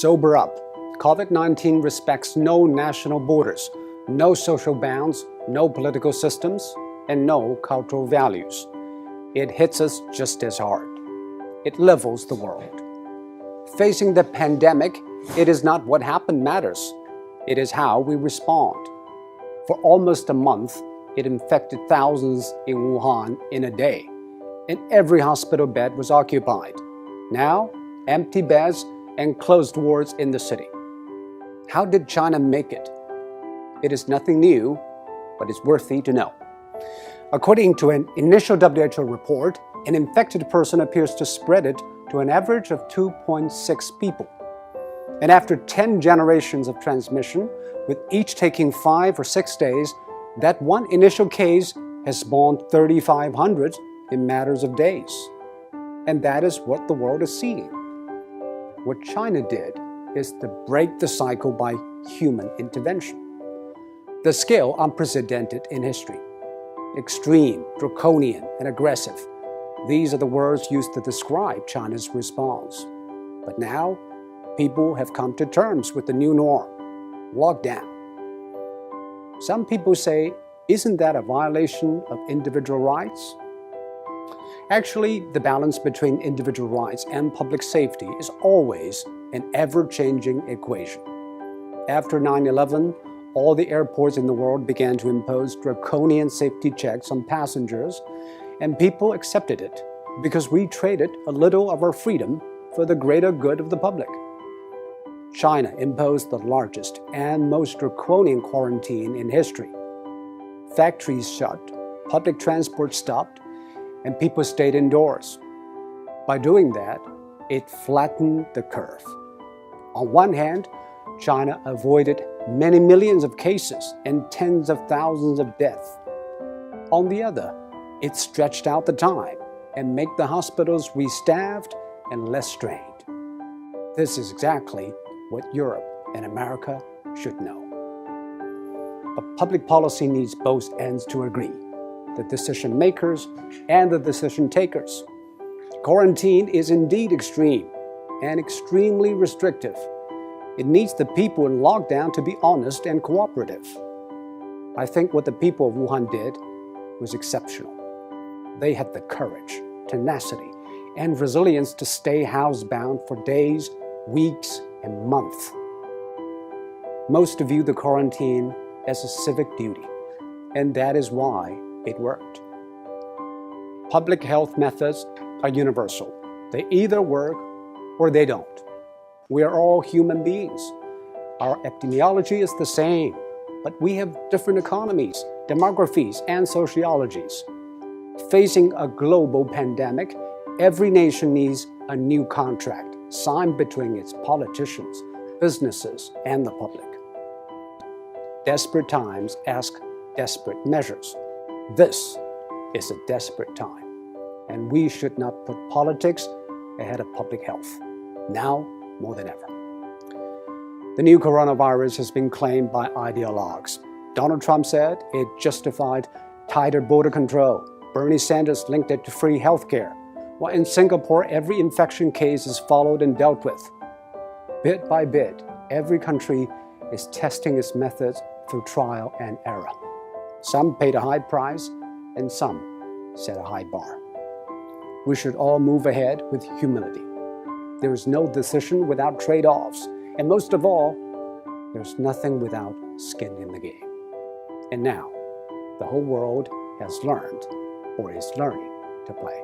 Sober up. COVID-19 respects no national borders, no social bounds, no political systems, and no cultural values. It hits us just as hard. It levels the world. Facing the pandemic, it is not what happened matters. It is how we respond. For almost a month, it infected thousands in Wuhan in a day, and every hospital bed was occupied. Now, empty beds and closed wards in the city. How did China make it? It is nothing new, but it's worthy to know. According to an initial WHO report, an infected person appears to spread it to an average of 2.6 people. And after 10 generations of transmission, with each taking 5 or 6 days, that one initial case has spawned 3,500 in matters of days. And that is what the world is seeing. What China did is to break the cycle by human intervention. The scale unprecedented in history. Extreme, draconian, and aggressive. These are the words used to describe China's response. But now, people have come to terms with the new norm, lockdown. Some people say, isn't that a violation of individual rights? Actually, the balance between individual rights and public safety is always an ever-changing equation. After 9/11, all the airports in the world began to impose draconian safety checks on passengers, and people accepted it because we traded a little of our freedom for the greater good of the public. China imposed the largest and most draconian quarantine in history. Factories shut, public transport stopped, and people stayed indoors. By doing that, it flattened the curve. On one hand, China avoided many millions of cases and tens of thousands of deaths. On the other, it stretched out the time and made the hospitals restaffed and less strained. This is exactly what Europe and America should know. But public policy needs both ends to agree, the decision makers and the decision takers. Quarantine is indeed extreme and extremely restrictive. It needs the people in lockdown to be honest and cooperative. I think what the people of Wuhan did was exceptional. They had the courage, tenacity, and resilience to stay housebound for days, weeks, and months. Most view the quarantine as a civic duty, and that is why it worked. Public health methods are universal. They either work or they don't. We are all human beings. Our epidemiology is the same, but we have different economies, demographies, and sociologies. Facing a global pandemic, every nation needs a new contract signed between its politicians, businesses, and the public. Desperate times ask desperate measures. This is a desperate time, and we should not put politics ahead of public health, now more than ever. The new coronavirus has been claimed by ideologues. Donald Trump said it justified tighter border control. Bernie Sanders linked it to free healthcare. While in Singapore, every infection case is followed and dealt with. Bit by bit, every country is testing its methods through trial and error. Some paid a high price, and some set a high bar. We should all move ahead with humility. There is no decision without trade-offs, and most of all, there's nothing without skin in the game. And now, the whole world has learned, or is learning, to play.